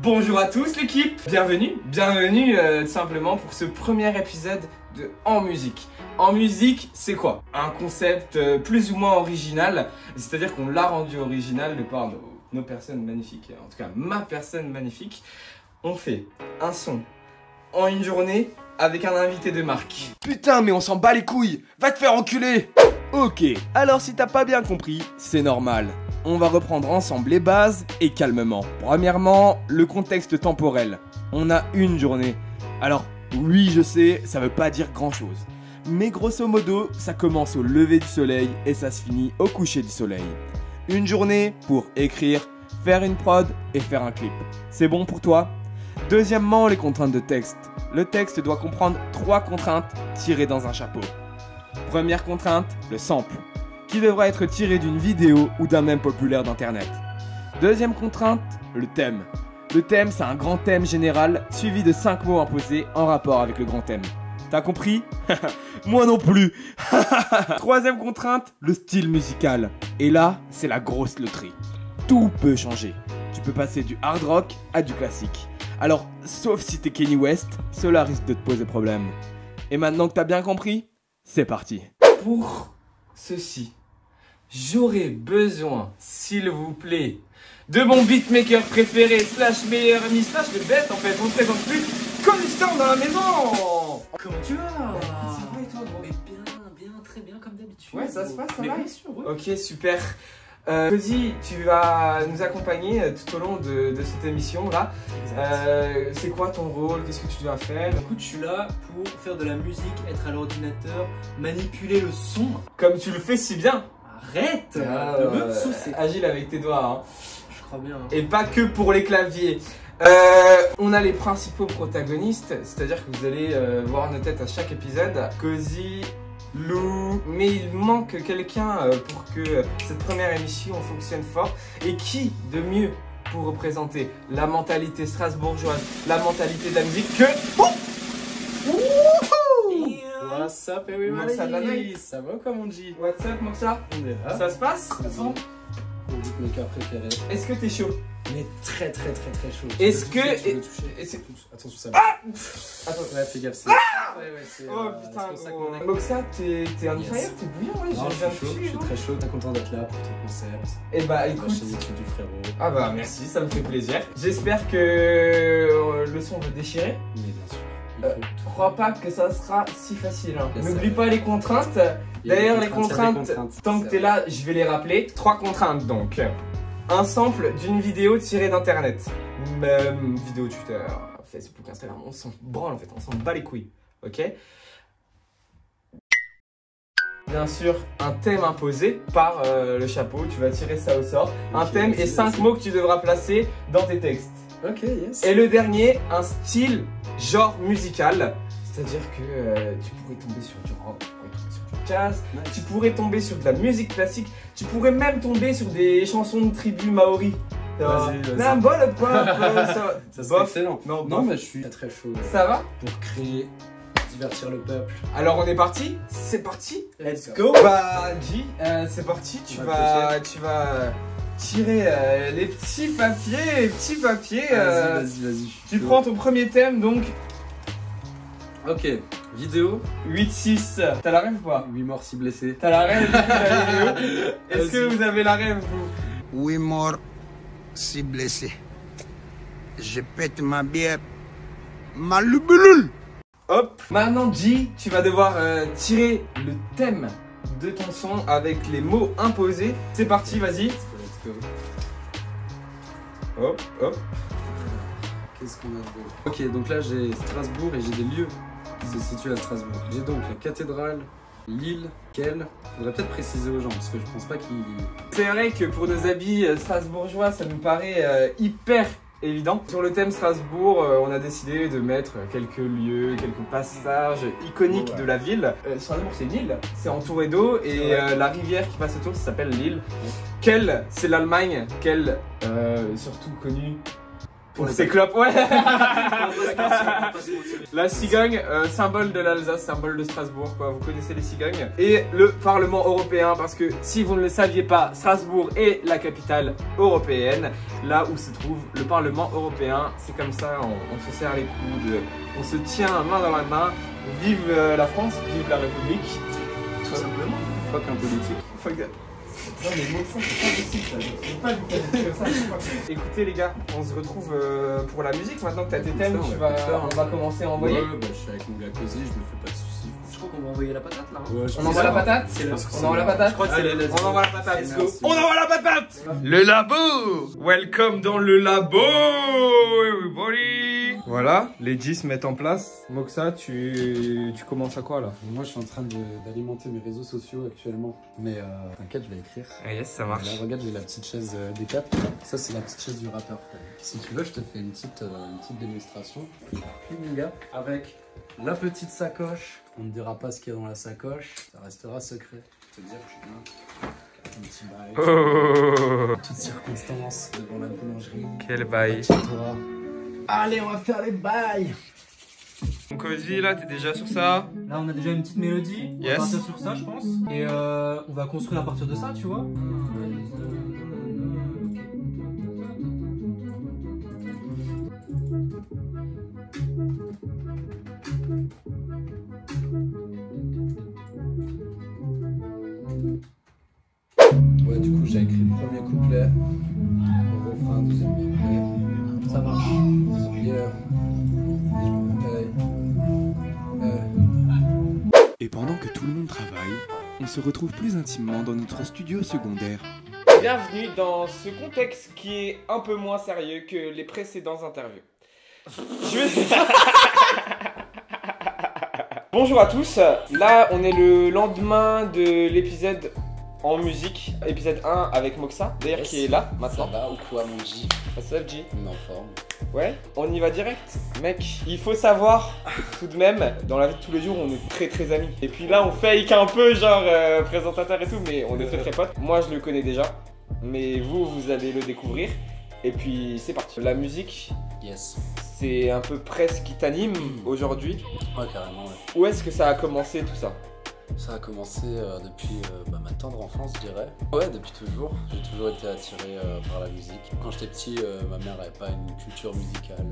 Bonjour à tous l'équipe, bienvenue tout simplement pour ce premier épisode de En Musique. En Musique, c'est quoi? Un concept plus ou moins original, c'est-à-dire qu'on l'a rendu original de par nos personnes magnifiques, en tout cas ma personne magnifique. On fait un son en une journée avec un invité de marque. Putain, mais on s'en bat les couilles. Va te faire enculer. Ok, alors si t'as pas bien compris, c'est normal. On va reprendre ensemble les bases et calmement. Premièrement, le contexte temporel. On a une journée. Alors, oui, je sais, ça veut pas dire grand chose. Mais grosso modo, ça commence au lever du soleil et ça se finit au coucher du soleil. Une journée pour écrire, faire une prod et faire un clip. C'est bon pour toi? Deuxièmement, les contraintes de texte. Le texte doit comprendre 3 contraintes tirées dans un chapeau. Première contrainte, le sample, qui devra être tiré d'une vidéo ou d'un mème populaire d'internet. Deuxième contrainte, le thème. Le thème, c'est un grand thème général suivi de 5 mots imposés en rapport avec le grand thème. T'as compris? Moi non plus. Troisième contrainte, le style musical. Et là, c'est la grosse loterie. Tout peut changer. Tu peux passer du hard rock à du classique. Alors, sauf si t'es Kanye West, cela risque de te poser problème. Et maintenant que t'as bien compris, c'est parti. Pour ceci, j'aurais besoin, s'il vous plaît, de mon beatmaker préféré, slash meilleur ami, slash le best en fait, on ne présente plus Constant dans la maison. Comment tu vas? Ça va et toi, gros? Mais bien, très bien comme d'habitude. Ouais, ça se passe, ça va? Bien sûr, ouais. Ok, super. Cody, tu vas nous accompagner tout au long de cette émission là. C'est quoi ton rôle? Qu'est-ce que tu dois faire? Écoute, je suis là pour faire de la musique, être à l'ordinateur, manipuler le son. Comme tu le fais si bien. Arrête de me saucer. Agile avec tes doigts, hein. Je crois bien. Hein. Et pas que pour les claviers. On a les principaux protagonistes, c'est-à-dire que vous allez voir nos têtes à chaque épisode. Cozy, Lou, mais il manque quelqu'un pour que cette première émission fonctionne fort. Et qui de mieux pour représenter la mentalité strasbourgeoise, la mentalité de la musique que... What's up everybody? Moxa de la night. Ça va comme on dit? What's up Moxa? On est là. Ça se passe? Mon beatmaker préféré. Est-ce que t'es chaud? Mais très chaud. Est-ce que... Attention, ça va. Attends, ouais, fais gaffe. C'est... Oh putain, Moxa, t'es un fire, t'es bouillant, ouais. Non, je suis très chaud, t'es content d'être là pour ton concept. Et bah écoute, la chaîne YouTube du frérot. Ah bah merci, ça me fait plaisir. J'espère que le son va déchirer. Mais bien sûr. Je crois pas que ça sera si facile. Hein. Yes, N'oublie pas les contraintes. D'ailleurs, les contraintes, tant que t'es là, je vais les rappeler. 3 contraintes donc. Un sample d'une vidéo tirée d'internet. Même vidéo Twitter, Facebook, Instagram, on s'en branle en fait, on s'en bat les couilles. Ok? Bien sûr, un thème imposé par le chapeau, tu vas tirer ça au sort. Un thème et 5 mots que tu devras placer dans tes textes. Ok, yes. Et le dernier, un style, genre musical. C'est-à-dire que tu pourrais tomber sur du rock, tu pourrais tomber sur du jazz, tu pourrais tomber sur de la musique classique, tu pourrais même tomber sur des chansons de tribu maori. Vas-y. Ça serait excellent. Non, mais je suis très chaud. Ça va? Pour créer, divertir le peuple. Alors on est parti? C'est parti? Let's go. Bah G, c'est parti, tu vas tirer les petits papiers, Vas-y. Tu prends ton premier thème donc. Ok, vidéo. 8-6. T'as la rêve ou pas? 8 morts, 6 blessés. T'as la rêve depuis la vidéo? Est-ce que vous avez la rêve vous? 8 morts, 6 blessés. Je pète ma bière. Ma lubulule. Hop. Maintenant G, tu vas devoir tirer le thème de ton son avec les mots imposés. C'est parti, vas-y. Let's go. Hop. Qu'est-ce qu'on a de beau? Ok, donc là j'ai Strasbourg et j'ai des lieux qui se situent à Strasbourg. J'ai donc la cathédrale, l'île, quelle? Faudrait peut-être préciser aux gens parce que je pense pas qu'ils... C'est vrai que pour nos habits strasbourgeois, ça nous paraît hyper évident. Sur le thème Strasbourg, on a décidé de mettre quelques lieux, quelques passages iconiques de la ville. Strasbourg, c'est une île, c'est entouré d'eau et la rivière qui passe autour, ça s'appelle l'île. Quelle, c'est l'Allemagne. Quelle, surtout connue Pour ses clopes, ouais. La cigogne, symbole de l'Alsace, symbole de Strasbourg, quoi. Vous connaissez les cigognes. Et le Parlement européen, parce que si vous ne le saviez pas, Strasbourg est la capitale européenne, là où se trouve le Parlement européen. C'est comme ça, on se serre les coudes, on se tient main dans la main. Vive la France, vive la République. Tout simplement. Fuck un politique. Fuck that. Non mais moi ça c'est pas possible ça, je peux pas lui faire comme ça. Écoutez les gars, on se retrouve pour la musique maintenant que t'as tes thèmes, on va commencer à envoyer. Ouais, bah je suis avec mon gars Cozy, je me fais pas de soucis. Je crois qu'on va envoyer la patate là. Ouais, On envoie la patate. On envoie la patate. Je crois que c'est les On envoie la patate. Let's go. On envoie la patate. Le labo. Welcome dans le labo, everybody. Voilà, les G se mettent en place. Moxa, tu commences à quoi là? Moi je suis en train d'alimenter mes réseaux sociaux actuellement. Mais t'inquiète, je vais écrire. Ah yes, ça marche. Là, regarde, j'ai la petite chaise des 4. Ça c'est la petite chaise du rappeur. Si tu veux, je te fais une petite démonstration. Puis mon gars, avec la petite sacoche. On ne dira pas ce qu'il y a dans la sacoche, ça restera secret. Je peux te dire que je suis là. Un petit bail. Toutes circonstances devant la boulangerie. Quel bail. Chez toi. Allez, on va faire les bails. Donc Cozy, là, t'es déjà sur ça? Là, on a déjà une petite mélodie. On va partir sur ça, je pense. Et on va construire à partir de ça, tu vois. Ouais, du coup, j'ai écrit le premier couplet. Au refrain, deuxième couplet. Ça marche. Yeah. Et pendant que tout le monde travaille, on se retrouve plus intimement dans notre studio secondaire. Bienvenue dans ce contexte qui est un peu moins sérieux que les précédents interviews. Bonjour à tous, là on est le lendemain de l'épisode en musique, épisode 1 avec Moxa, d'ailleurs Yes. qui est là Ça maintenant. va ou quoi, mon J? What's up G? On est en forme. Ouais, on y va direct. Mec, il faut savoir tout de même, dans la vie de tous les jours, on est très très amis. Et puis là, on fake un peu, genre présentateur et tout, mais on est très très potes. Moi, je le connais déjà, mais vous allez le découvrir. Et puis, c'est parti. La musique, Yes. c'est un peu presque qui t'anime aujourd'hui. Ouais, carrément, ouais. Où est-ce que ça a commencé tout ça? Ça a commencé depuis ma tendre enfance, je dirais. Ouais, depuis toujours. J'ai toujours été attiré par la musique. Quand j'étais petit, ma mère n'avait pas une culture musicale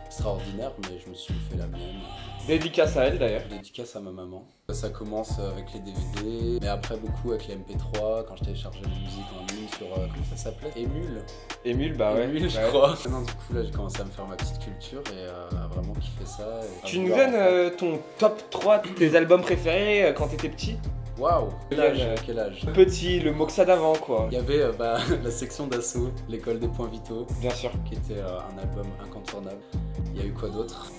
extraordinaire, mais je me suis fait la mienne. Dédicace à elle d'ailleurs. Dédicace à ma maman. Ça commence avec les DVD, mais après beaucoup avec les MP3, quand je téléchargeais la musique en ligne sur, comment ça s'appelait? Emule. Emule, bah ouais. Emule, je ouais. crois. Non, du coup, là, j'ai commencé à me faire ma petite culture et à vraiment kiffer ça. Et Tu nous donnes ton top 3 de tes albums préférés quand t'étais petit? Waouh! Quel âge? Quel âge? Petit, le Moxa d'avant quoi. Il y avait la section d'assaut, l'école des points vitaux, Bien sûr. qui était un album incontournable. Il y a eu quoi d'autre?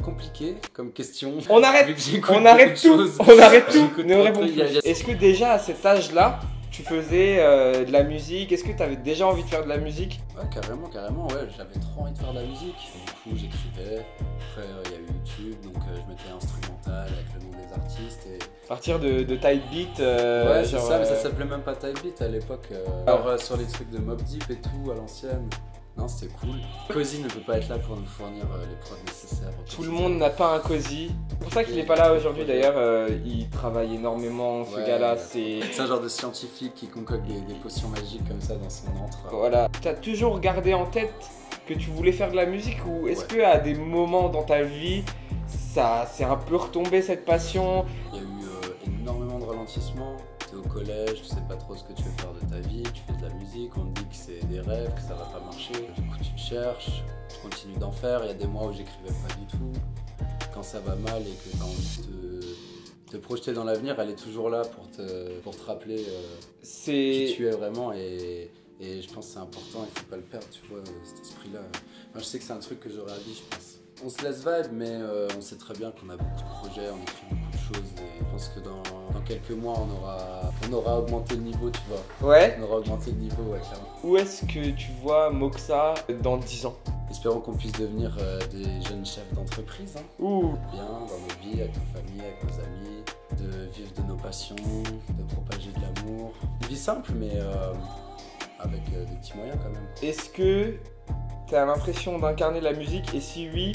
Compliqué comme question. On arrête, Vu que j'écoute on arrête beaucoup tout, de choses. on arrête tout, J'écoute ne trop réponds de plus. trucs. Est-ce que déjà à cet âge-là, tu faisais de la musique? Est-ce que tu avais déjà envie de faire de la musique? Ouais, carrément, ouais, j'avais trop envie de faire de la musique. Du coup, j'écrivais. Après, il y a eu YouTube, donc je mettais instrumental avec le nom des artistes. Et... À partir de Type Beat, ouais, c'est genre, ça, mais ça s'appelait même pas Type Beat à l'époque. Alors, sur les trucs de Mob Deep et tout, à l'ancienne. Non, c'était cool. Cozy ne peut pas être là pour nous fournir les prods nécessaires. tout le monde n'a pas un Cozy. C'est pour ça qu'il n'est pas là aujourd'hui d'ailleurs. Il travaille énormément, ce Ouais, gars-là. c'est un genre de scientifique qui concocte des potions magiques comme ça dans son antre. Voilà. T'as toujours gardé en tête que tu voulais faire de la musique ou est-ce Ouais. que à des moments dans ta vie, ça s'est un peu retombé cette passion? Il y a eu énormément de ralentissements. T'es au collège, tu sais pas trop ce que tu veux faire de ta vie, tu fais de la musique, on te dit que c'est des rêves, que ça va pas marcher. Du coup, tu te cherches, tu continues d'en faire. Il y a des mois où j'écrivais pas du tout. Quand ça va mal et que t'as envie de te projeter dans l'avenir, elle est toujours là pour te rappeler qui tu es vraiment. Et je pense que c'est important, il faut pas le perdre, tu vois, cet esprit-là. Moi, je sais que c'est un truc que j'aurais à vie, je pense. On se laisse vibe, mais on sait très bien qu'on a beaucoup de projets, on écrit beaucoup de choses et je pense que dans quelques mois, on aura augmenté le niveau, tu vois. Ouais. On aura augmenté le niveau, ouais, clairement. Où est-ce que tu vois Moxa dans 10 ans? Espérons qu'on puisse devenir des jeunes chefs d'entreprise, hein. Ouh. Bien dans nos vies, avec nos familles, avec nos amis, de vivre de nos passions, de propager de l'amour. Une vie simple, mais avec des petits moyens quand même. Est-ce que t'as l'impression d'incarner la musique? Et si oui,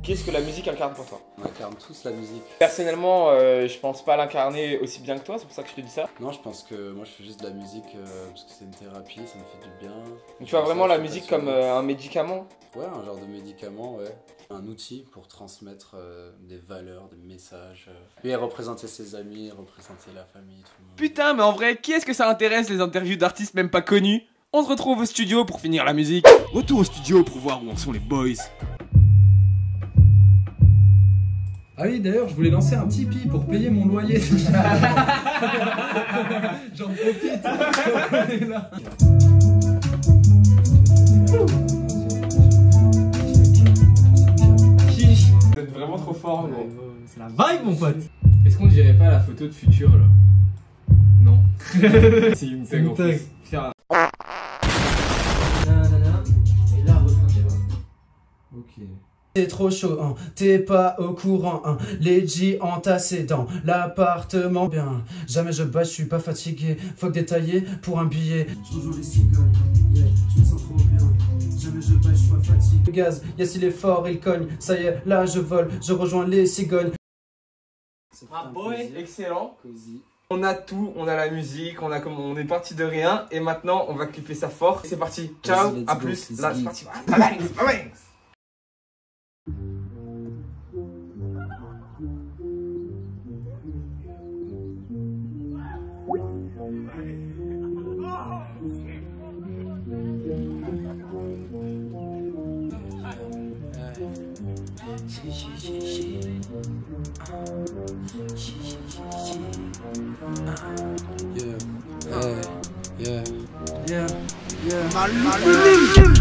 qu'est-ce que la musique incarne pour toi? On incarne tous la musique. Personnellement, je pense pas l'incarner aussi bien que toi, c'est pour ça que je te dis ça. Non, je pense que moi je fais juste de la musique parce que c'est une thérapie, ça me fait du bien. Donc tu vois vraiment la musique comme un médicament? Ouais, un genre de médicament, ouais. Un outil pour transmettre des valeurs, des messages. Et représenter ses amis, représenter la famille, tout le monde. Putain, mais en vrai, qui est-ce que ça intéresse les interviews d'artistes même pas connus? On se retrouve au studio pour finir la musique. Retour au studio pour voir où en sont les boys. Ah oui, d'ailleurs, je voulais lancer un Tipeee pour payer mon loyer. J'en profite. On est là. Vous êtes vraiment trop fort, gros. C'est la vibe, mon pote. Est-ce qu'on dirait pas la photo de futur là? Non. Si, une tag en plus. Tiens. Et là, refrain, tu vois. Ok. C'est trop chaud, hein. T'es pas au courant, hein. Les G entassés dans l'appartement. Bien, jamais je bats, je suis pas fatigué. Faut que détailler pour un billet. Je rejoins les cigognes, yeah, je me sens trop bien. Jamais je bats, je suis pas fatigué. Le gaz, yes, il est fort, il cogne. Ça y est, là je vole, je rejoins les cigognes. Ah boy, excellent. On a tout, on a la musique, on est parti de rien et maintenant on va clipper ça fort. C'est parti, ciao, à plus. Là c'est parti. Bye bye, bye bye.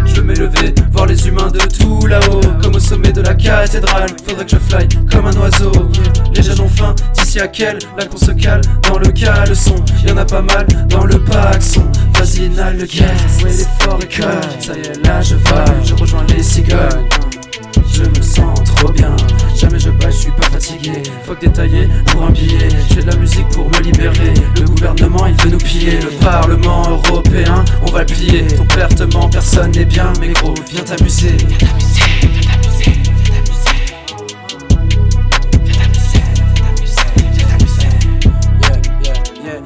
Je veux m'élever, voir les humains de tout là-haut. Comme au sommet de la cathédrale, faudrait que je fly comme un oiseau. Les jeunes ont faim, d'ici à quel là qu'on se cale dans le caleçon. Y'en a pas mal dans le paxon. Vas-y, inhale le gaz, ouais, il est fort et calme. Ça y est, là je vibe, je rejoins les cigognes. Je me sens trop bien, jamais je bats, je suis pas fatigué. Faut que détailler pour un billet, je fais de la musique pour me libérer. Le gouvernement il veut nous piller, le Parlement européen on va le plier. Ton pertement personne n'est bien, mais gros viens t'amuser.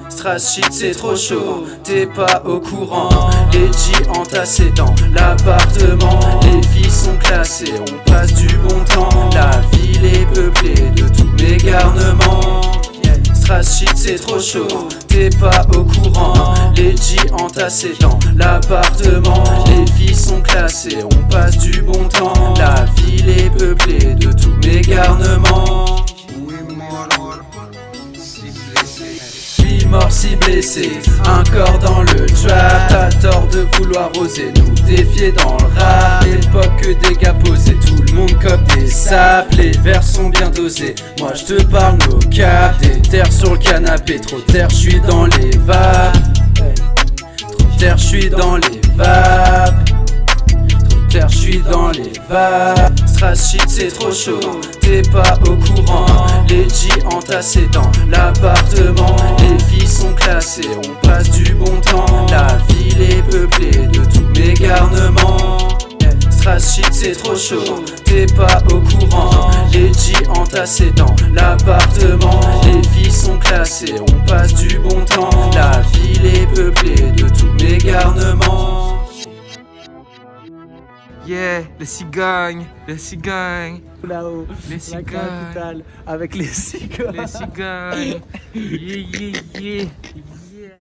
Strass shit c'est trop chaud, t'es pas au courant. Les G entassés dans l'appartement. Les filles sont classées, on passe du bon temps. La ville est peuplée de tous mes garnements. Strass shit c'est trop chaud, t'es pas au courant. Les G entassés dans l'appartement. Les filles sont classées, on passe du bon temps. La ville est peuplée de tous mes garnements. Mort si blessé, un corps dans le trap. T'as tort de vouloir oser nous défier dans le rap. L'époque que des gars posés, tout le monde comme des sapes. Les vers sont bien dosés, moi je te parle nos caps. Des terres sur le canapé, trop terre, je suis dans les vapes. Trop terre, je suis dans les vapes. Je suis dans les vapes. Strass shit c'est trop chaud, t'es pas au courant. Les G entassés dans l'appartement. Les filles sont classées, on passe du bon temps. La ville est peuplée de tous mes garnements. Strass shit c'est trop chaud, t'es pas au courant. Les G entassés dans l'appartement. Les filles sont classées, on passe du bon temps. La ville est peuplée de tous mes garnements. Yeah, les cigognes, les cigognes. Là-haut, les cigognes, avec les cigognes. les cigognes. Yeah, yeah, yeah.